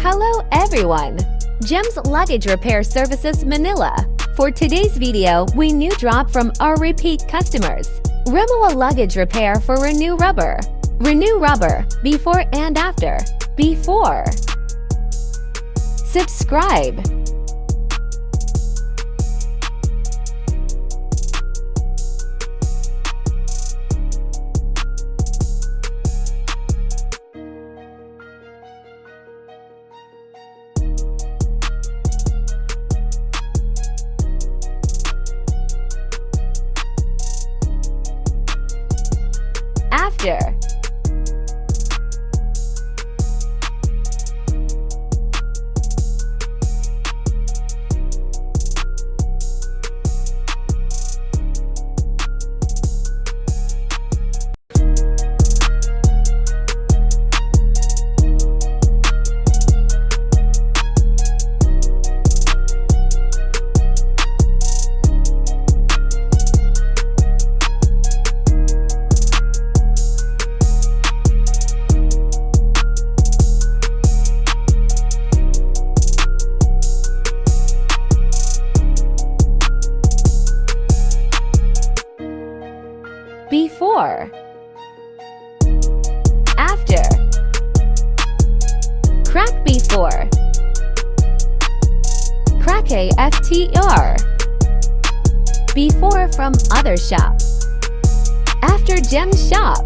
Hello everyone! Gem's Luggage Repair Services Manila. For today's video, we new drop from our repeat customers. Remoa Luggage Repair for Renew Rubber. Renew Rubber, before and after. Before. Subscribe. After. Before. After. Crack before. Crack AFTR. Before from other shop. After Gem shop.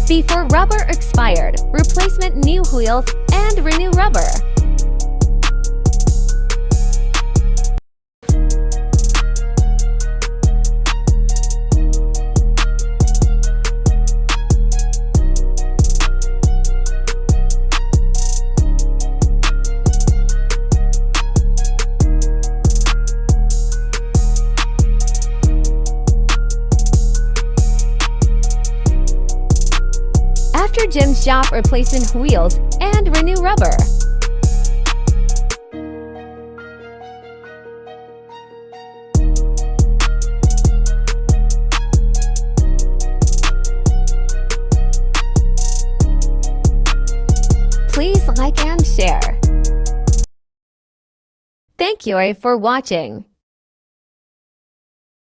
Before rubber expired, replacement new wheels and renew rubber. After Gem shop, replacement wheels and renew rubber. Please like and share. Thank you for watching.